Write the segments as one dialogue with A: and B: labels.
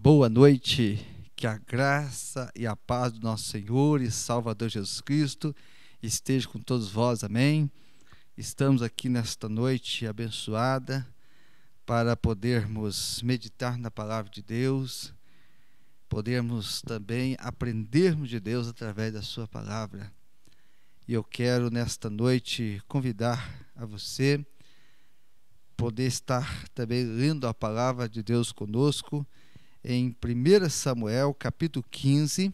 A: Boa noite, que a graça e a paz do nosso Senhor e Salvador Jesus Cristo esteja com todos vós, amém? Estamos aqui nesta noite abençoada para podermos meditar na palavra de Deus, podermos também aprendermos de Deus através da sua palavra. E eu quero nesta noite convidar a você poder estar também lendo a palavra de Deus conosco em 1 Samuel, capítulo 15,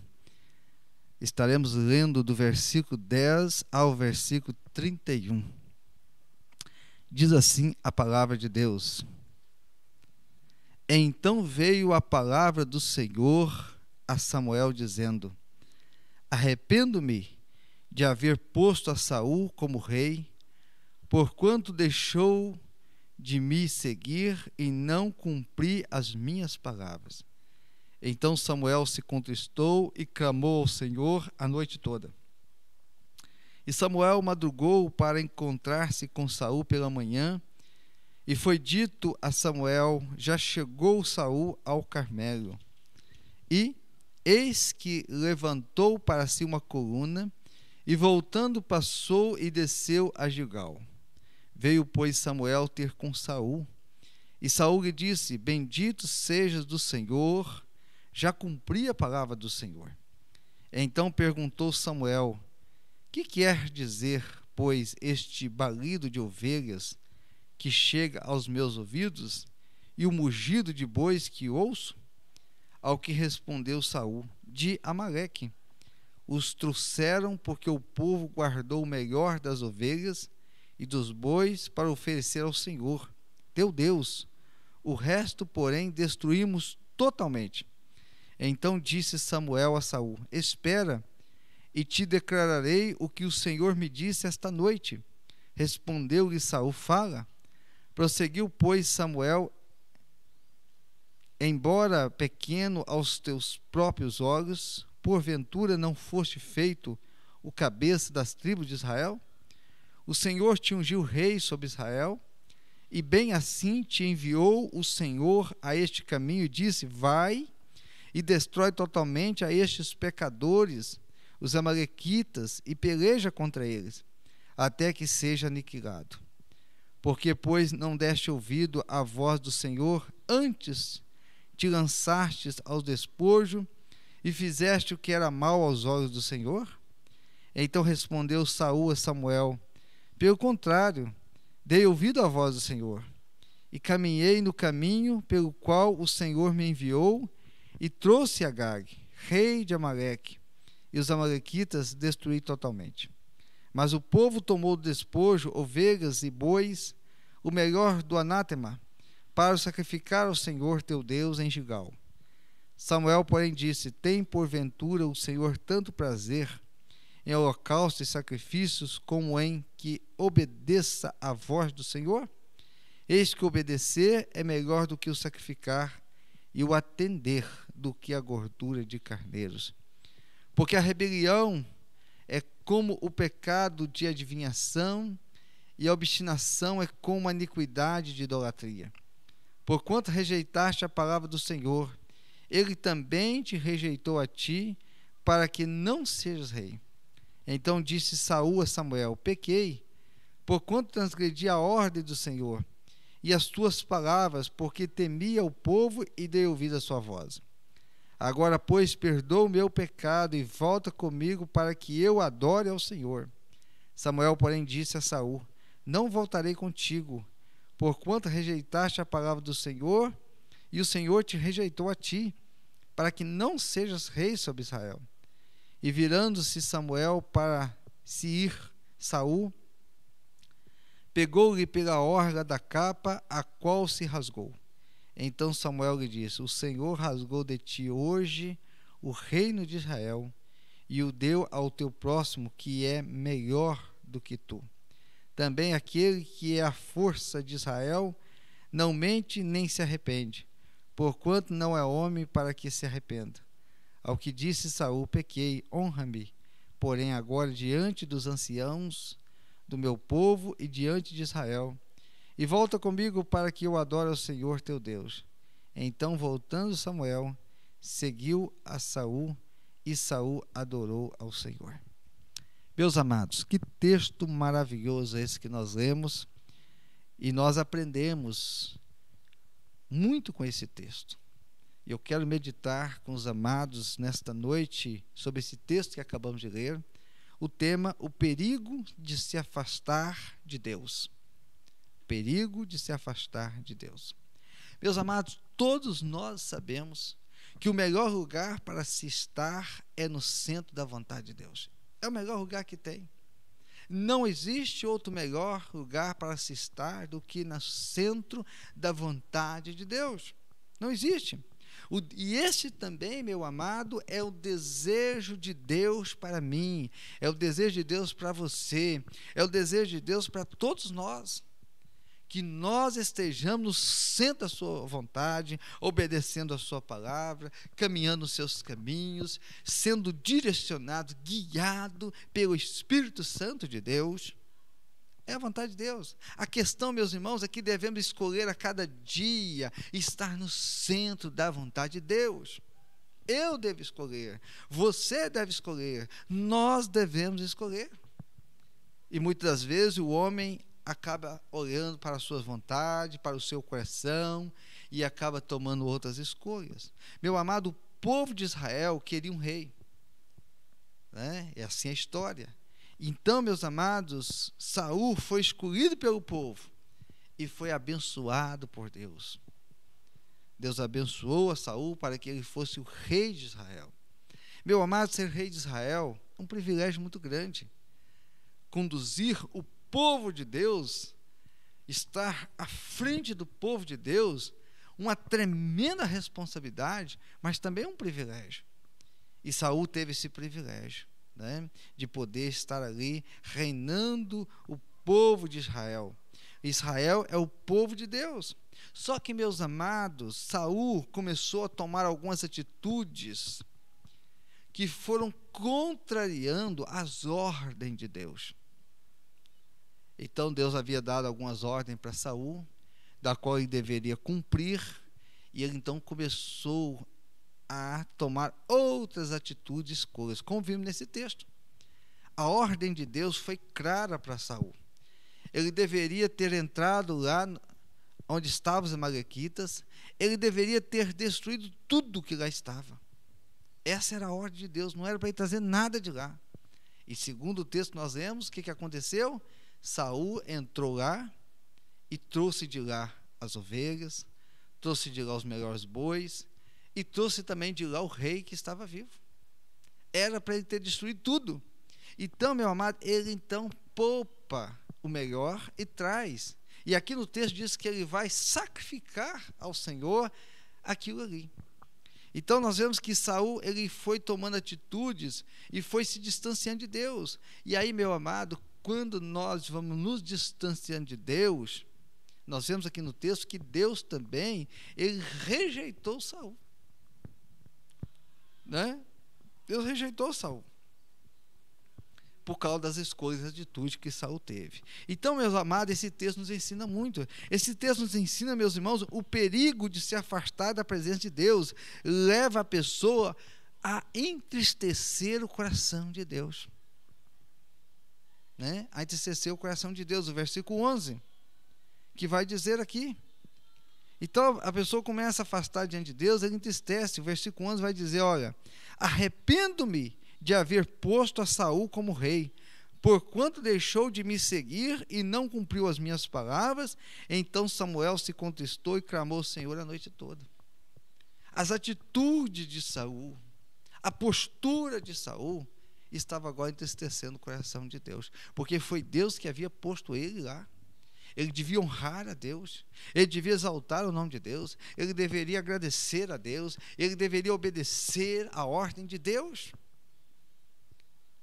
A: estaremos lendo do versículo 10 ao versículo 31. Diz assim a palavra de Deus: Então veio a palavra do Senhor a Samuel, dizendo: Arrependo-me de haver posto a Saul como rei, porquanto deixou de me seguir e não cumpri as minhas palavras. Então Samuel se contristou e clamou ao Senhor a noite toda. E Samuel madrugou para encontrar-se com Saul pela manhã, e foi dito a Samuel: já chegou Saul ao Carmelo. E eis que levantou para si uma coluna, e voltando passou e desceu a Gilgal. Veio, pois, Samuel ter com Saul, e Saul lhe disse: Bendito sejas do Senhor, já cumpri a palavra do Senhor. Então perguntou Samuel: Que quer dizer, pois, este balido de ovelhas que chega aos meus ouvidos, e o mugido de bois que ouço? Ao que respondeu Saul: De Amaleque. Os trouxeram porque o povo guardou o melhor das ovelhas e dos bois para oferecer ao Senhor, teu Deus. O resto, porém, destruímos totalmente. Então disse Samuel a Saul: Espera, e te declararei o que o Senhor me disse esta noite. Respondeu-lhe Saul: Fala. Prosseguiu, pois, Samuel: Embora pequeno aos teus próprios olhos, porventura não foste feito o cabeça das tribos de Israel? O Senhor te ungiu rei sobre Israel, e bem assim te enviou o Senhor a este caminho, e disse: Vai e destrói totalmente a estes pecadores, os amalequitas, e peleja contra eles, até que seja aniquilado. Porque, pois, não deste ouvido à voz do Senhor, antes te lançastes ao despojo, e fizeste o que era mal aos olhos do Senhor? Então respondeu Saul a Samuel: Pelo contrário, dei ouvido à voz do Senhor, e caminhei no caminho pelo qual o Senhor me enviou, e trouxe Agag, rei de Amaleque, e os amalequitas destruí totalmente. Mas o povo tomou do despojo ovelhas e bois, o melhor do anátema, para o sacrificar ao Senhor teu Deus em Gilgal. Samuel, porém, disse: Tem porventura o Senhor tanto prazer em holocaustos e sacrifícios, como em que obedeça à voz do Senhor? Eis que obedecer é melhor do que o sacrificar, e o atender do que a gordura de carneiros. Porque a rebelião é como o pecado de adivinhação, e a obstinação é como a iniquidade de idolatria. Porquanto rejeitaste a palavra do Senhor, ele também te rejeitou a ti, para que não sejas rei. Então disse Saul a Samuel: Pequei, porquanto transgredi a ordem do Senhor e as tuas palavras, porque temia o povo e dei ouvido à sua voz. Agora, pois, perdoa o meu pecado e volta comigo para que eu adore ao Senhor. Samuel, porém, disse a Saul: Não voltarei contigo, porquanto rejeitaste a palavra do Senhor, e o Senhor te rejeitou a ti, para que não sejas rei sobre Israel. E virando-se Samuel para se ir, Saul pegou-lhe pela orla da capa, a qual se rasgou. Então Samuel lhe disse: O Senhor rasgou de ti hoje o reino de Israel, e o deu ao teu próximo, que é melhor do que tu. Também aquele que é a força de Israel não mente nem se arrepende, porquanto não é homem para que se arrependa. Ao que disse Saul: Pequei, honra-me, porém agora diante dos anciãos do meu povo e diante de Israel, e volta comigo para que eu adore ao Senhor teu Deus. Então, voltando Samuel, seguiu a Saul, e Saul adorou ao Senhor. Meus amados, que texto maravilhoso esse que nós lemos, e nós aprendemos muito com esse texto. Eu quero meditar com os amados nesta noite sobre esse texto que acabamos de ler, o tema, o perigo de se afastar de Deus. O perigo de se afastar de Deus. Meus amados, todos nós sabemos que o melhor lugar para se estar é no centro da vontade de Deus. É o melhor lugar que tem. Não existe outro melhor lugar para se estar do que no centro da vontade de Deus. Não existe. E este também, meu amado, é o desejo de Deus para mim, é o desejo de Deus para você, é o desejo de Deus para todos nós, que nós estejamos no centro da sua vontade, obedecendo a sua palavra, caminhando os seus caminhos, sendo direcionado, guiado pelo Espírito Santo de Deus. É a vontade de Deus. A questão, meus irmãos, é que devemos escolher a cada dia estar no centro da vontade de Deus. Eu devo escolher, você deve escolher, nós devemos escolher. E muitas das vezes o homem acaba olhando para a sua vontade, para o seu coração, e acaba tomando outras escolhas. Meu amado, o povo de Israel queria um rei, né? É assim a história. Então, meus amados, Saul foi escolhido pelo povo e foi abençoado por Deus. Deus abençoou a Saul para que ele fosse o rei de Israel. Meu amado, ser rei de Israel é um privilégio muito grande. Conduzir o povo de Deus, estar à frente do povo de Deus, uma tremenda responsabilidade, mas também um privilégio. E Saul teve esse privilégio, né, de poder estar ali reinando o povo de Israel. Israel é o povo de Deus. Só que, meus amados, Saul começou a tomar algumas atitudes que foram contrariando as ordens de Deus. Então Deus havia dado algumas ordens para Saul, da qual ele deveria cumprir, e ele então começou a tomar outras atitudes, escolhas, como vimos nesse texto. A ordem de Deus foi clara para Saul. Ele deveria ter entrado lá onde estavam os amalequitas, ele deveria ter destruído tudo que lá estava. Essa era a ordem de Deus, não era para ele trazer nada de lá. E segundo o texto que nós lemos, o que aconteceu? Saul entrou lá e trouxe de lá as ovelhas, trouxe de lá os melhores bois, e trouxe também de lá o rei que estava vivo. Era para ele ter destruído tudo. Então, meu amado, ele então poupa o melhor e traz. E aqui no texto diz que ele vai sacrificar ao Senhor aquilo ali. Então nós vemos que Saul, ele foi tomando atitudes e foi se distanciando de Deus. E aí, meu amado, quando nós vamos nos distanciando de Deus, nós vemos aqui no texto que Deus também, ele rejeitou Saul. Né? Deus rejeitou Saul por causa das escolhas e atitudes que Saul teve. Então, meus amados, esse texto nos ensina muito. Esse texto nos ensina, meus irmãos, o perigo de se afastar da presença de Deus. Leva a pessoa a entristecer o coração de Deus. Né? A entristecer o coração de Deus. O versículo 11, que vai dizer aqui. Então, a pessoa começa a afastar diante de Deus, ele entristece. O versículo 11 vai dizer, olha, arrependo-me de haver posto a Saul como rei, porquanto deixou de me seguir e não cumpriu as minhas palavras. Então Samuel se contristou e clamou ao Senhor a noite toda. As atitudes de Saul, a postura de Saul, estava agora entristecendo o coração de Deus, porque foi Deus que havia posto ele lá. Ele devia honrar a Deus, ele devia exaltar o nome de Deus, ele deveria agradecer a Deus, ele deveria obedecer a ordem de Deus.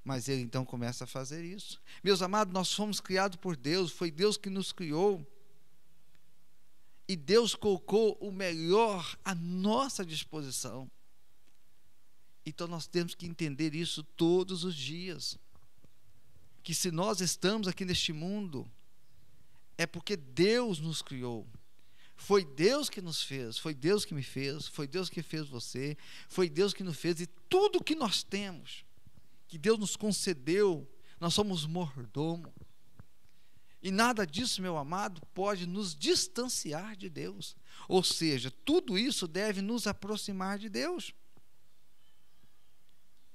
A: Mas ele então começa a fazer isso. Meus amados, nós fomos criados por Deus, foi Deus que nos criou. E Deus colocou o melhor à nossa disposição. Então nós temos que entender isso todos os dias. Que se nós estamos aqui neste mundo, é porque Deus nos criou. Foi Deus que nos fez, foi Deus que me fez, foi Deus que fez você, foi Deus que nos fez, e tudo que nós temos, que Deus nos concedeu, nós somos mordomo. E nada disso, meu amado, pode nos distanciar de Deus. Ou seja, tudo isso deve nos aproximar de Deus.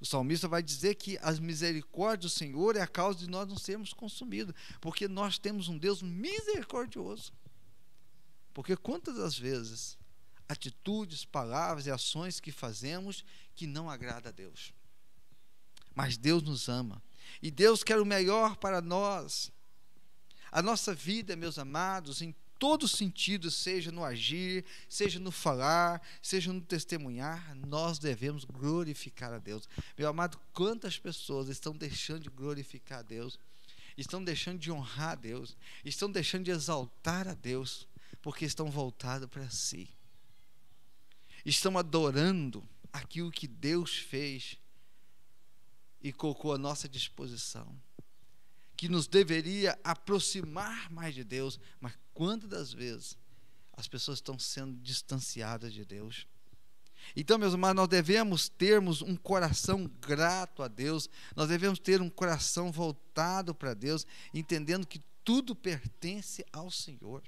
A: O salmista vai dizer que as misericórdias do Senhor é a causa de nós não sermos consumidos, porque nós temos um Deus misericordioso. Porque quantas das vezes atitudes, palavras e ações que fazemos que não agrada a Deus. Mas Deus nos ama, e Deus quer o melhor para nós. A nossa vida, meus amados, em todos os sentidos, seja no agir, seja no falar, seja no testemunhar, nós devemos glorificar a Deus. Meu amado, quantas pessoas estão deixando de glorificar a Deus, estão deixando de honrar a Deus, estão deixando de exaltar a Deus, porque estão voltados para si, estão adorando aquilo que Deus fez e colocou à nossa disposição, que nos deveria aproximar mais de Deus, mas quantas das vezes as pessoas estão sendo distanciadas de Deus? Então, meus amados, nós devemos termos um coração grato a Deus, nós devemos ter um coração voltado para Deus, entendendo que tudo pertence ao Senhor.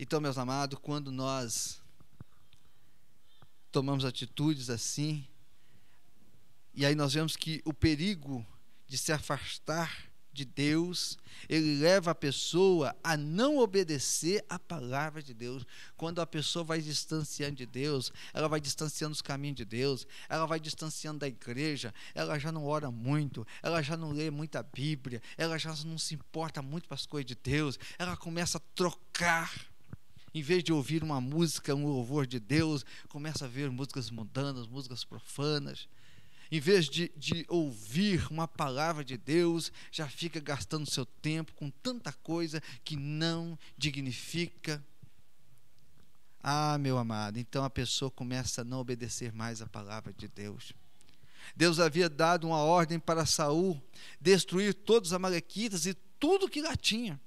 A: Então, meus amados, quando nós tomamos atitudes assim, e aí nós vemos que o perigo de se afastar de Deus, ele leva a pessoa a não obedecer a palavra de Deus. Quando a pessoa vai distanciando de Deus, ela vai distanciando os caminhos de Deus, ela vai distanciando da igreja, ela já não ora muito, ela já não lê muita Bíblia, ela já não se importa muito com as coisas de Deus, ela começa a trocar. Em vez de ouvir uma música, um louvor de Deus, começa a ver músicas mundanas, músicas profanas. Em vez de ouvir uma palavra de Deus, já fica gastando seu tempo com tanta coisa que não dignifica. Ah, meu amado, então a pessoa começa a não obedecer mais a palavra de Deus. Deus havia dado uma ordem para Saul destruir todos os amalequitas e tudo que lá tinha.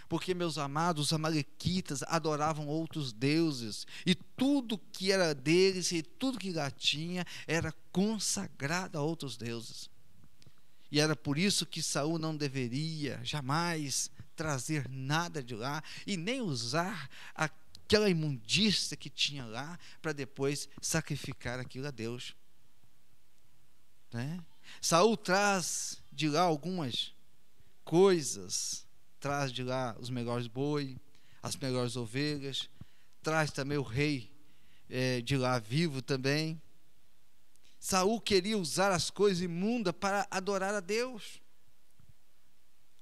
A: Porque, meus amados, os amalequitas adoravam outros deuses, e tudo que era deles e tudo que lá tinha era consagrado a outros deuses. E era por isso que Saul não deveria jamais trazer nada de lá e nem usar aquela imundícia que tinha lá para depois sacrificar aquilo a Deus, né? Saul traz de lá algumas coisas, traz de lá os melhores boi, as melhores ovelhas, traz também o rei de lá vivo também. Saul queria usar as coisas imundas para adorar a Deus.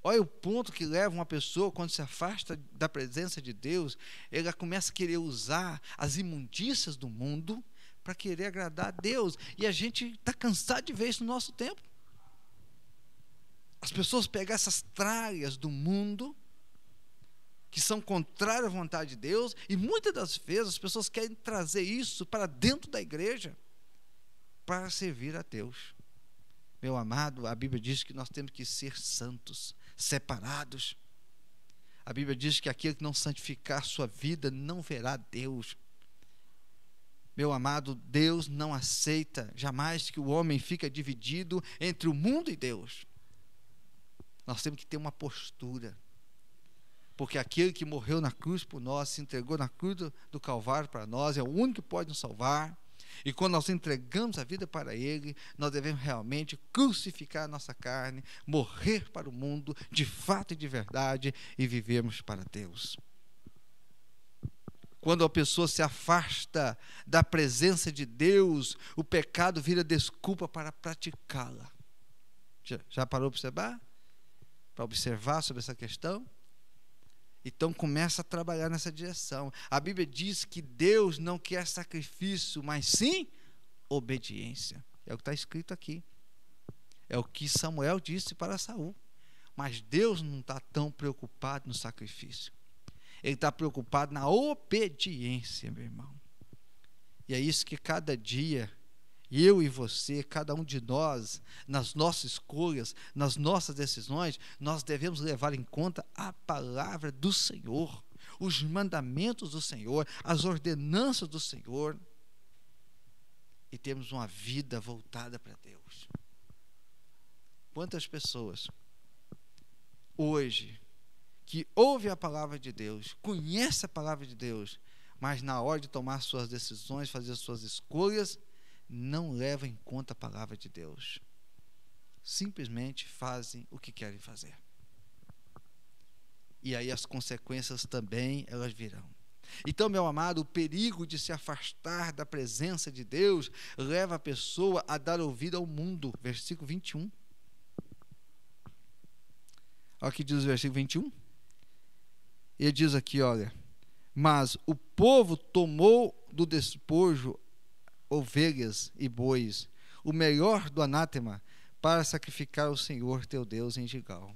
A: Olha o ponto que leva uma pessoa quando se afasta da presença de Deus, ela começa a querer usar as imundícias do mundo para querer agradar a Deus, e a gente está cansado de ver isso no nosso tempo. As pessoas pegam essas tralhas do mundo, que são contrárias à vontade de Deus, e muitas das vezes as pessoas querem trazer isso para dentro da igreja, para servir a Deus. Meu amado, a Bíblia diz que nós temos que ser santos, separados. A Bíblia diz que aquele que não santificar sua vida não verá Deus. Meu amado, Deus não aceita jamais que o homem fique dividido entre o mundo e Deus. Nós temos que ter uma postura, porque aquele que morreu na cruz por nós, se entregou na cruz do Calvário para nós, é o único que pode nos salvar. E quando nós entregamos a vida para Ele, nós devemos realmente crucificar a nossa carne, morrer para o mundo, de fato e de verdade, e vivermos para Deus. Quando a pessoa se afasta da presença de Deus, o pecado vira desculpa para praticá-la. Já parou para observar sobre essa questão? Então começa a trabalhar nessa direção. A Bíblia diz que Deus não quer sacrifício, mas sim obediência. É o que está escrito aqui. É o que Samuel disse para Saul. Mas Deus não está tão preocupado no sacrifício. Ele está preocupado na obediência, meu irmão. E é isso que cada dia Eu e você, cada um de nós, nas nossas escolhas, nas nossas decisões, nós devemos levar em conta a palavra do Senhor, os mandamentos do Senhor, as ordenanças do Senhor, e termos uma vida voltada para Deus. Quantas pessoas hoje que ouvem a palavra de Deus, conhecem a palavra de Deus, mas na hora de tomar suas decisões, fazer suas escolhas, não levam em conta a palavra de Deus. Simplesmente fazem o que querem fazer. E aí as consequências também, elas virão. Então, meu amado, o perigo de se afastar da presença de Deus leva a pessoa a dar ouvido ao mundo. Versículo 21. Olha o que diz o versículo 21. Ele diz aqui, olha: mas o povo tomou do despojo ovelhas e bois, o melhor do anátema, para sacrificar ao Senhor teu Deus em Gigal.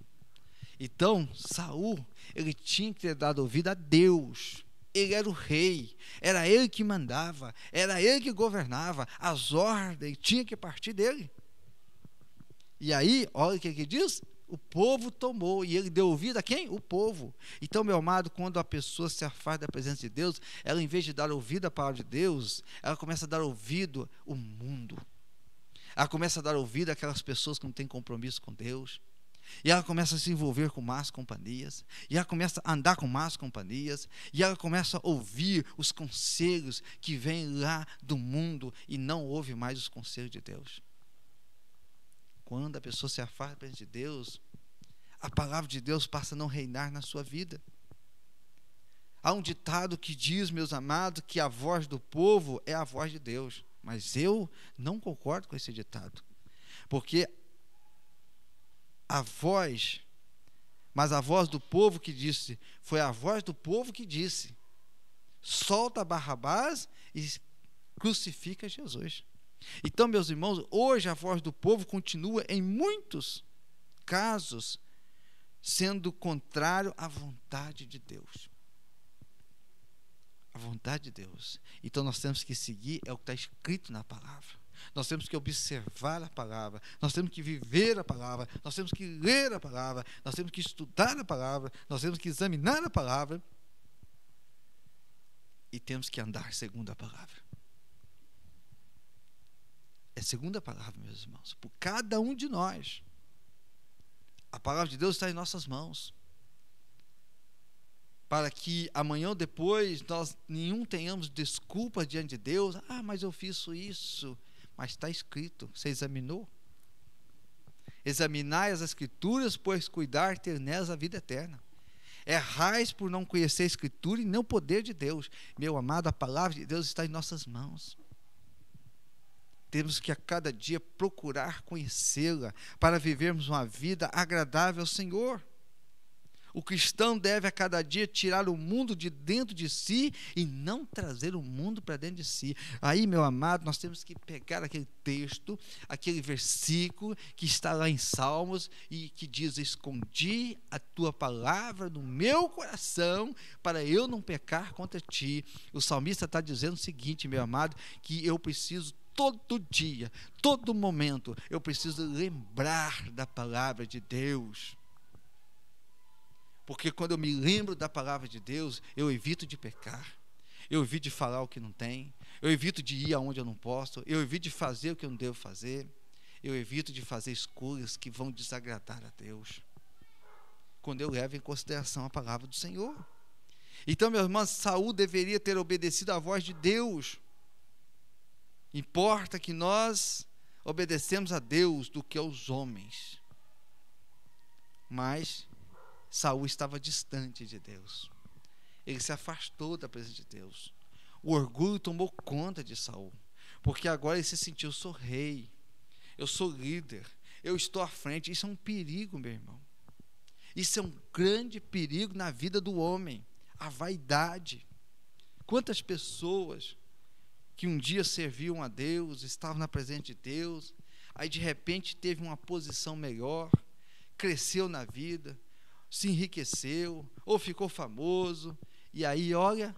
A: Então, Saul, ele tinha que ter dado ouvido a Deus. Ele era o rei, era ele que mandava, era ele que governava, as ordens tinham que partir dele. E aí, olha o que ele diz: o povo tomou, e ele deu ouvido a quem? O povo. Então, meu amado, quando a pessoa se afasta da presença de Deus, ela, em vez de dar ouvido à palavra de Deus, ela começa a dar ouvido ao mundo. Ela começa a dar ouvido àquelas pessoas que não têm compromisso com Deus. E ela começa a se envolver com más companhias. E ela começa a andar com más companhias. E ela começa a ouvir os conselhos que vêm lá do mundo e não ouve mais os conselhos de Deus. Quando a pessoa se afasta de Deus, a palavra de Deus passa a não reinar na sua vida. Há um ditado que diz, meus amados, que a voz do povo é a voz de Deus. Mas eu não concordo com esse ditado. Porque a voz do povo que disse, foi a voz do povo que disse: solta Barrabás e crucifica Jesus. Então, meus irmãos, hoje a voz do povo continua, em muitos casos, sendo contrário à vontade de Deus. A vontade de Deus. Então, nós temos que seguir o que está escrito na palavra. Nós temos que observar a palavra. Nós temos que viver a palavra. Nós temos que ler a palavra. Nós temos que estudar a palavra. Nós temos que examinar a palavra. E temos que andar segundo a palavra. É segundo a palavra, meus irmãos, por cada um de nós. A palavra de Deus está em nossas mãos, para que amanhã ou depois nós nenhum tenhamos desculpa diante de Deus. Ah, mas eu fiz isso. Mas está escrito, você examinou? Examinai as escrituras, pois cuidar ter nelas a vida eterna. Errais por não conhecer a escritura e não o poder de Deus. Meu amado, a palavra de Deus está em nossas mãos. Temos que a cada dia procurar conhecê-la para vivermos uma vida agradável ao Senhor. O cristão deve a cada dia tirar o mundo de dentro de si e não trazer o mundo para dentro de si. Aí, meu amado, nós temos que pegar aquele texto, aquele versículo que está lá em Salmos e que diz: escondi a tua palavra no meu coração para eu não pecar contra ti. O salmista está dizendo o seguinte, meu amado, que eu preciso todo dia, todo momento, eu preciso lembrar da palavra de Deus. Porque quando eu me lembro da palavra de Deus, eu evito de pecar, eu evito de falar o que não tem, eu evito de ir aonde eu não posso, eu evito de fazer o que eu não devo fazer, eu evito de fazer escolhas que vão desagradar a Deus, quando eu levo em consideração a palavra do Senhor. Então, meus irmãos, Saul deveria ter obedecido à voz de Deus. Importa que nós obedecemos a Deus do que aos homens. Mas Saul estava distante de Deus. Ele se afastou da presença de Deus. O orgulho tomou conta de Saul, porque agora ele se sentiu: eu sou rei, eu sou líder, eu estou à frente. Isso é um perigo, meu irmão. Isso é um grande perigo na vida do homem, a vaidade. Quantas pessoas que um dia serviam a Deus, estavam na presença de Deus, aí de repente teve uma posição melhor, cresceu na vida, se enriqueceu, ou ficou famoso, e aí, olha,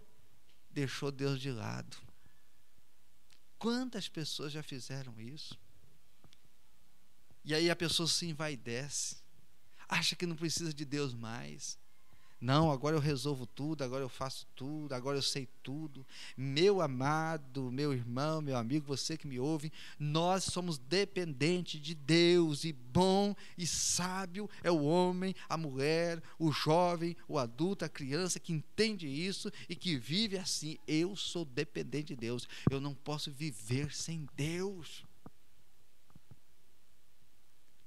A: deixou Deus de lado. Quantas pessoas já fizeram isso? E aí a pessoa se envaidece, acha que não precisa de Deus mais. Não, agora eu resolvo tudo, agora eu faço tudo, agora eu sei tudo. Meu amado, meu irmão, meu amigo, você que me ouve, nós somos dependentes de Deus, e bom e sábio é o homem, a mulher, o jovem, o adulto, a criança que entende isso e que vive assim. Eu sou dependente de Deus, eu não posso viver sem Deus.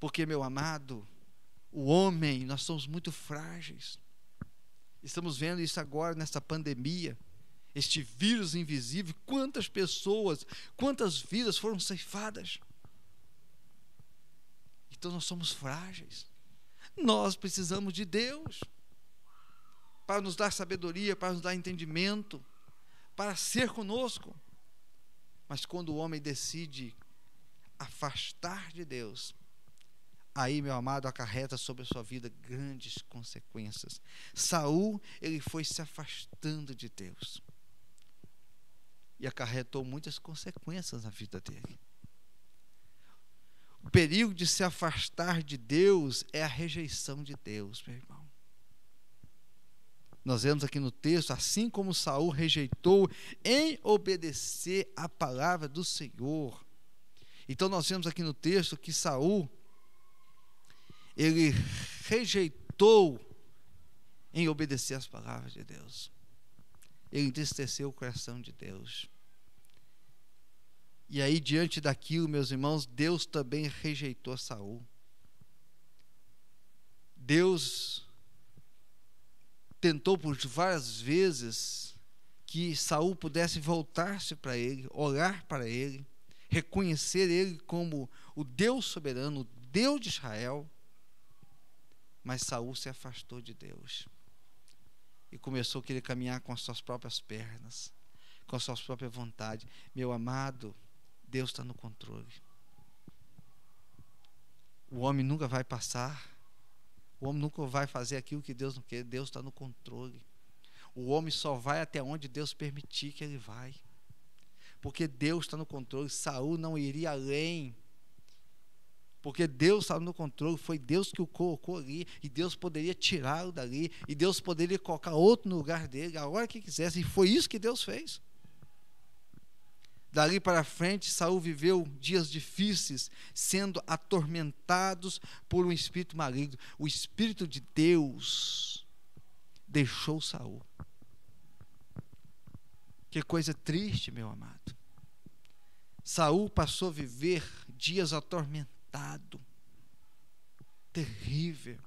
A: Porque, meu amado, o homem, nós somos muito frágeis. Estamos vendo isso agora nessa pandemia, este vírus invisível. Quantas pessoas, quantas vidas foram ceifadas? Então nós somos frágeis. Nós precisamos de Deus para nos dar sabedoria, para nos dar entendimento, para ser conosco. Mas quando o homem decide afastar de Deus, aí, meu amado, acarreta sobre a sua vida grandes consequências. Saul, ele foi se afastando de Deus e acarretou muitas consequências na vida dele. O perigo de se afastar de Deus é a rejeição de Deus, meu irmão. Nós vemos aqui no texto, assim como Saul rejeitou em obedecer a palavra do Senhor. Então nós vemos aqui no texto que Saul, ele rejeitou em obedecer às palavras de Deus. Ele entristeceu o coração de Deus. E aí, diante daquilo, meus irmãos, Deus também rejeitou Saul. Deus tentou por várias vezes que Saul pudesse voltar-se para ele, orar para ele, reconhecer ele como o Deus soberano, o Deus de Israel. Mas Saul se afastou de Deus e começou a querer caminhar com as suas próprias pernas, com a sua própria vontade. Meu amado, Deus está no controle. O homem nunca vai passar, o homem nunca vai fazer aquilo que Deus não quer. Deus está no controle. O homem só vai até onde Deus permitir que ele vai, porque Deus está no controle. Saul não iria além, porque Deus estava no controle. Foi Deus que o colocou ali, e Deus poderia tirá-lo dali, e Deus poderia colocar outro no lugar dele a hora que quisesse, e foi isso que Deus fez. Dali para frente, Saul viveu dias difíceis, sendo atormentados por um espírito maligno. O Espírito de Deus deixou Saul. Que coisa triste, meu amado. Saul passou a viver dias atormentados, terrível.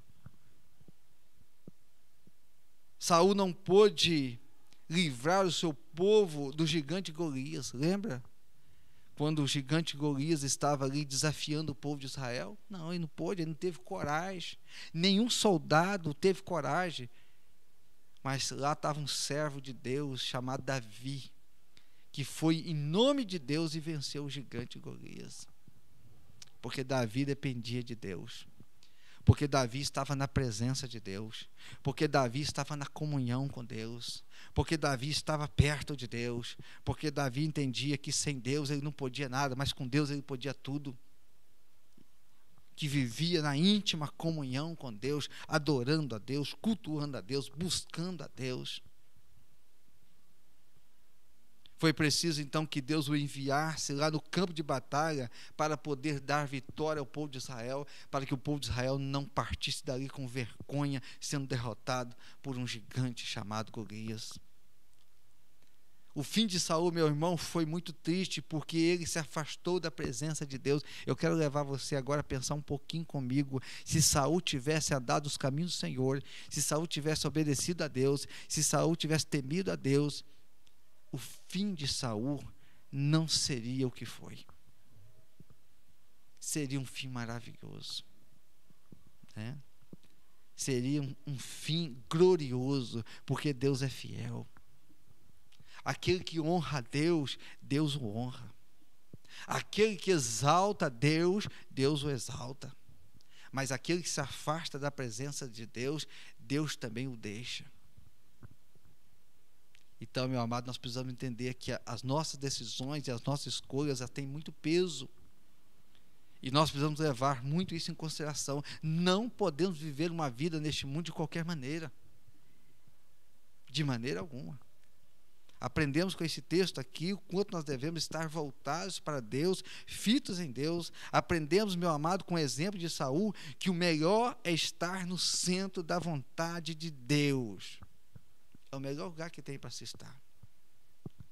A: Saul não pôde livrar o seu povo do gigante Golias. Lembra? Quando o gigante Golias estava ali desafiando o povo de Israel? Não, ele não pôde, ele não teve coragem. Nenhum soldado teve coragem. Mas lá estava um servo de Deus chamado Davi, que foi em nome de Deus e venceu o gigante Golias. Porque Davi dependia de Deus, porque Davi estava na presença de Deus, porque Davi estava na comunhão com Deus, porque Davi estava perto de Deus, porque Davi entendia que sem Deus ele não podia nada, mas com Deus ele podia tudo, que vivia na íntima comunhão com Deus, adorando a Deus, cultuando a Deus, buscando a Deus. Foi preciso então que Deus o enviasse lá no campo de batalha para poder dar vitória ao povo de Israel, para que o povo de Israel não partisse dali com vergonha, sendo derrotado por um gigante chamado Golias. O fim de Saul, meu irmão, foi muito triste, porque ele se afastou da presença de Deus. Eu quero levar você agora a pensar um pouquinho comigo. Se Saul tivesse andado os caminhos do Senhor, se Saul tivesse obedecido a Deus, se Saul tivesse temido a Deus, o fim de Saul não seria o que foi. Seria um fim maravilhoso, né? Seria um fim glorioso, porque Deus é fiel. Aquele que honra a Deus, Deus o honra. Aquele que exalta a Deus, Deus o exalta. Mas aquele que se afasta da presença de Deus, Deus também o deixa. Então, meu amado, nós precisamos entender que as nossas decisões e as nossas escolhas têm muito peso. E nós precisamos levar muito isso em consideração. Não podemos viver uma vida neste mundo de qualquer maneira. De maneira alguma. Aprendemos com esse texto aqui o quanto nós devemos estar voltados para Deus, fitos em Deus. Aprendemos, meu amado, com o exemplo de Saul, que o melhor é estar no centro da vontade de Deus. É o melhor lugar que tem para se estar.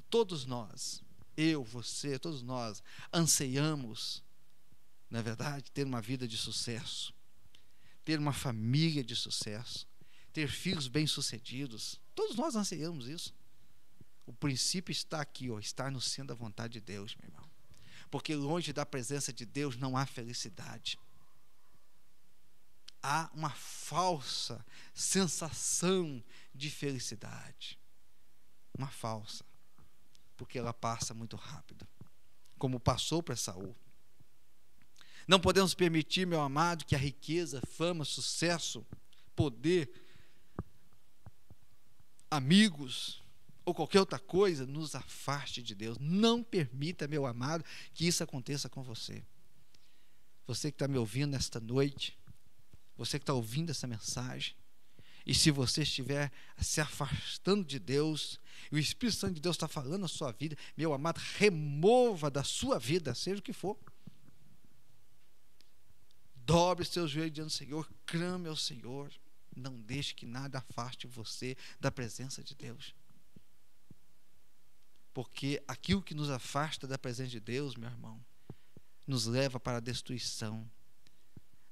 A: Todos nós, eu, você, todos nós, anseiamos, na verdade, ter uma vida de sucesso, ter uma família de sucesso, ter filhos bem-sucedidos. Todos nós anseiamos isso. O princípio está aqui, estar no centro da vontade de Deus, meu irmão. Porque longe da presença de Deus não há felicidade. Há uma falsa sensação de felicidade. Uma falsa. Porque ela passa muito rápido. Como passou para Saul. Não podemos permitir, meu amado, que a riqueza, fama, sucesso, poder, amigos ou qualquer outra coisa nos afaste de Deus. Não permita, meu amado, que isso aconteça com você. Você que está me ouvindo nesta noite, você que está ouvindo essa mensagem, e se você estiver se afastando de Deus, e o Espírito Santo de Deus está falando na sua vida, meu amado, remova da sua vida, seja o que for. Dobre seus joelhos diante do Senhor, clame ao Senhor, não deixe que nada afaste você da presença de Deus. Porque aquilo que nos afasta da presença de Deus, meu irmão, nos leva para a destruição,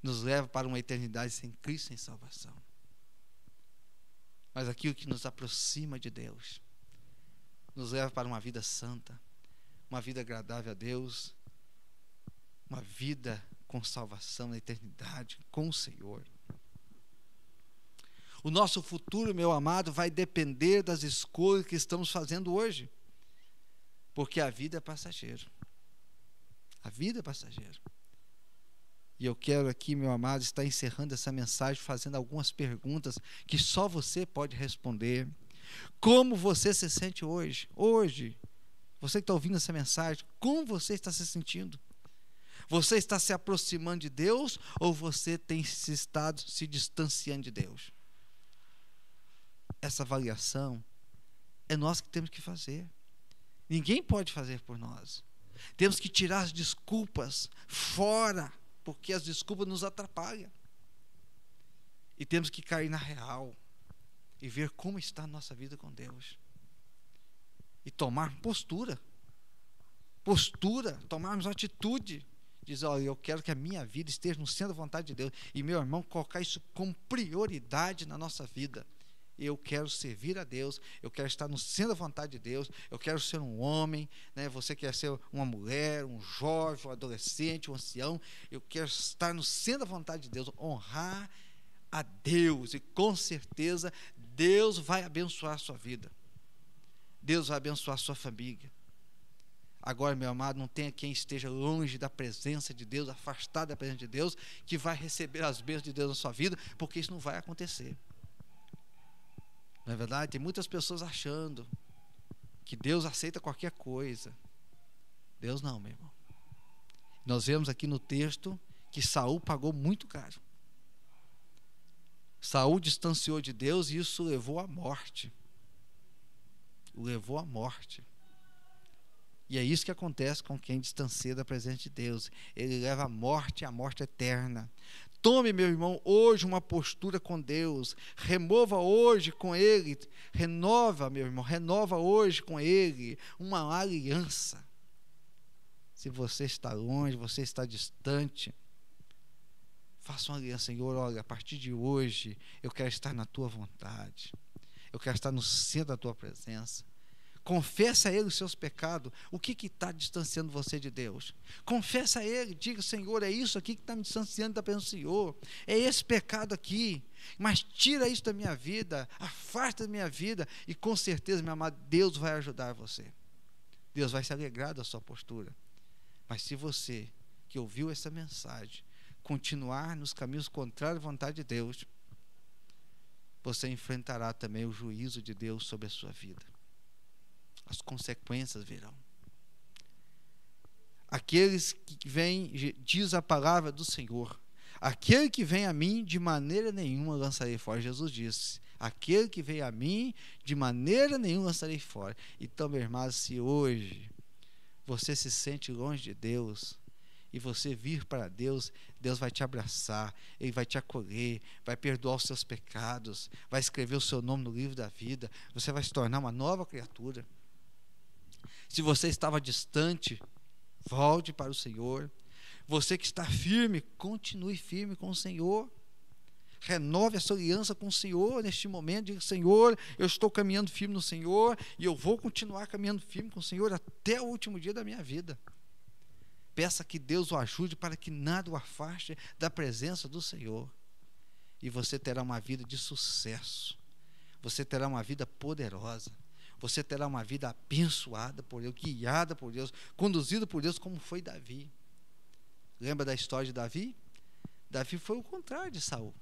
A: nos leva para uma eternidade sem Cristo, sem salvação. Mas aquilo que nos aproxima de Deus, nos leva para uma vida santa, uma vida agradável a Deus, uma vida com salvação na eternidade, com o Senhor. O nosso futuro, meu amado, vai depender das escolhas que estamos fazendo hoje. Porque a vida é passageira. A vida é passageira. E eu quero aqui, meu amado, estar encerrando essa mensagem, fazendo algumas perguntas que só você pode responder. Como você se sente hoje? Hoje, você que está ouvindo essa mensagem, como você está se sentindo? Você está se aproximando de Deus ou você tem estado se distanciando de Deus? Essa avaliação é nós que temos que fazer. Ninguém pode fazer por nós. Temos que tirar as desculpas fora, porque as desculpas nos atrapalham. E temos que cair na real e ver como está a nossa vida com Deus. E tomar postura. Tomarmos atitude. Dizer, olha, eu quero que a minha vida esteja no centro da vontade de Deus. E, meu irmão, colocar isso como prioridade na nossa vida. Eu quero servir a Deus, eu quero estar no centro da vontade de Deus, eu quero ser um homem, né? Você quer ser uma mulher, um jovem, um adolescente, um ancião, eu quero estar no centro da vontade de Deus, honrar a Deus, e com certeza Deus vai abençoar a sua vida, Deus vai abençoar a sua família. Agora, meu amado, não tenha quem esteja longe da presença de Deus, afastado da presença de Deus, que vai receber as bênçãos de Deus na sua vida, porque isso não vai acontecer. Não é verdade? Tem muitas pessoas achando que Deus aceita qualquer coisa. Deus não, meu irmão. Nós vemos aqui no texto que Saul pagou muito caro. Saul distanciou de Deus e isso levou à morte. O levou à morte. E é isso que acontece com quem distancia da presença de Deus. Ele leva à morte, a morte eterna. Tome, meu irmão, hoje uma postura com Deus. Remova hoje com Ele. Renova, meu irmão, renova hoje com Ele uma aliança. Se você está longe, você está distante, faça uma aliança, Senhor. Olha, a partir de hoje, eu quero estar na Tua vontade. Eu quero estar no centro da Tua presença. Confessa a Ele os seus pecados. O que está distanciando você de Deus? Confessa a Ele, diga, Senhor, é isso aqui que está me distanciando da presença do Senhor, é esse pecado aqui, mas tira isso da minha vida, afasta da minha vida, e com certeza, meu amado, Deus vai ajudar você, Deus vai se alegrar da sua postura. Mas se você, que ouviu essa mensagem, continuar nos caminhos contrários à vontade de Deus, você enfrentará também o juízo de Deus sobre a sua vida. as consequências virão. Aqueles que vêm, diz a palavra do Senhor, aquele que vem a mim, de maneira nenhuma lançarei fora. Jesus disse, aquele que vem a mim, de maneira nenhuma lançarei fora. Então, meu irmão, se hoje você se sente longe de Deus, e você vir para Deus, Deus vai te abraçar, Ele vai te acolher, vai perdoar os seus pecados, vai escrever o seu nome no livro da vida, você vai se tornar uma nova criatura. Se você estava distante, volte para o Senhor. Você que está firme, continue firme com o Senhor. Renove a sua aliança com o Senhor neste momento. Diga, Senhor, eu estou caminhando firme no Senhor, e eu vou continuar caminhando firme com o Senhor até o último dia da minha vida. Peça que Deus o ajude para que nada o afaste da presença do Senhor. E você terá uma vida de sucesso. Você terá uma vida poderosa. Você terá uma vida abençoada por Deus, guiada por Deus, conduzida por Deus, como foi Davi. Lembra da história de Davi? Davi foi o contrário de Saul.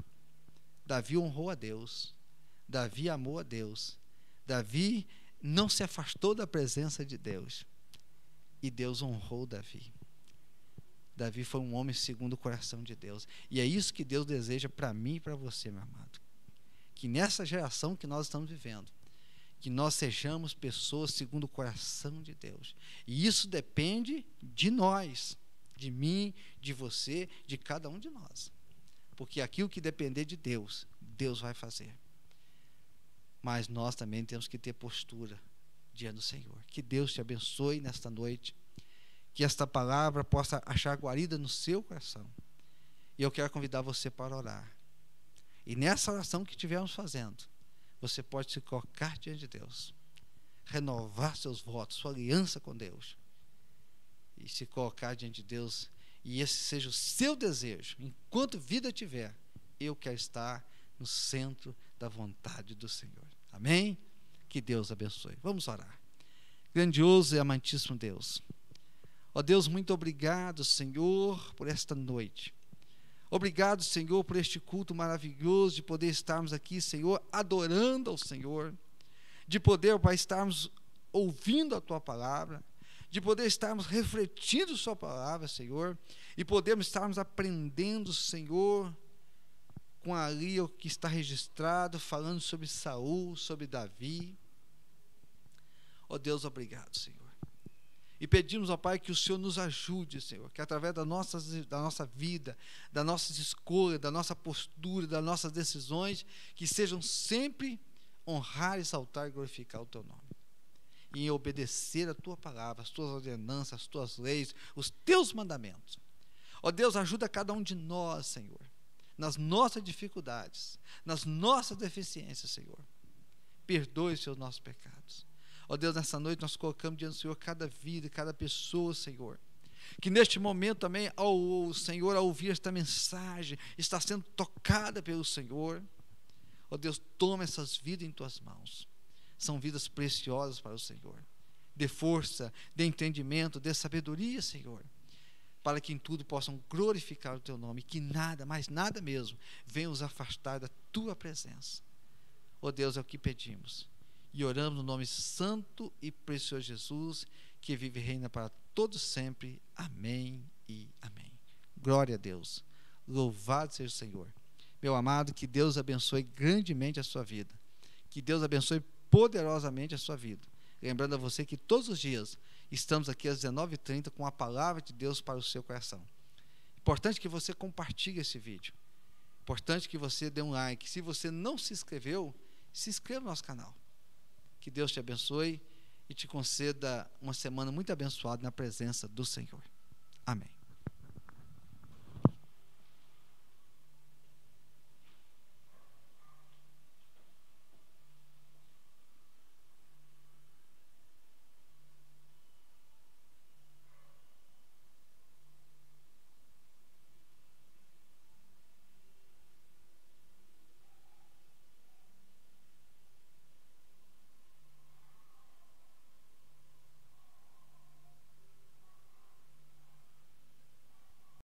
A: Davi honrou a Deus. Davi amou a Deus. Davi não se afastou da presença de Deus. E Deus honrou Davi. Davi foi um homem segundo o coração de Deus. E é isso que Deus deseja para mim e para você, meu amado. Que nessa geração que nós estamos vivendo, que nós sejamos pessoas segundo o coração de Deus. E isso depende de nós, de mim, de você, de cada um de nós. Porque aquilo que depender de Deus, Deus vai fazer. Mas nós também temos que ter postura diante do Senhor. Que Deus te abençoe nesta noite. Que esta palavra possa achar guarida no seu coração. E eu quero convidar você para orar. E nessa oração que estivermos fazendo, você pode se colocar diante de Deus, renovar seus votos, sua aliança com Deus, e se colocar diante de Deus, e esse seja o seu desejo. Enquanto vida tiver, eu quero estar no centro da vontade do Senhor. Amém? Que Deus abençoe. Vamos orar. Grandioso e amantíssimo Deus, ó Deus, muito obrigado, Senhor, por esta noite. Obrigado, Senhor, por este culto maravilhoso, de poder estarmos aqui, Senhor, adorando ao Senhor, de poder, Pai, estarmos ouvindo a Tua palavra, de poder estarmos refletindo Sua palavra, Senhor, e podermos estarmos aprendendo, Senhor, com ali o que está registrado, falando sobre Saul, sobre Davi. Ó Deus, obrigado, Senhor. E pedimos, ó Pai, que o Senhor nos ajude, Senhor, que através da nossa vida, das nossas escolhas, da nossa postura, das nossas decisões, que sejam sempre honrar, exaltar e glorificar o Teu nome. E em obedecer a Tua palavra, as Tuas ordenanças, as Tuas leis, os Teus mandamentos. Ó Deus, ajuda cada um de nós, Senhor, nas nossas dificuldades, nas nossas deficiências, Senhor. Perdoe os nossos pecados. Ó Deus, nessa noite nós colocamos diante do Senhor cada vida, cada pessoa, Senhor. Que neste momento também, ao Senhor, ao ouvir esta mensagem, está sendo tocada pelo Senhor. Ó Deus, toma essas vidas em Tuas mãos. São vidas preciosas para o Senhor. Dê força, dê entendimento, dê sabedoria, Senhor, para que em tudo possam glorificar o Teu nome. Que nada, mas nada mesmo, venha os afastar da Tua presença. Ó Deus, é o que pedimos. E oramos no nome santo e precioso de Jesus, que vive e reina para todos sempre. Amém e amém. Glória a Deus. Louvado seja o Senhor. Meu amado, que Deus abençoe grandemente a sua vida. Que Deus abençoe poderosamente a sua vida. Lembrando a você que todos os dias estamos aqui às 19h30 com a palavra de Deus para o seu coração. Importante que você compartilhe esse vídeo. Importante que você dê um like. Se você não se inscreveu, se inscreva no nosso canal. Que Deus te abençoe e te conceda uma semana muito abençoada na presença do Senhor. Amém.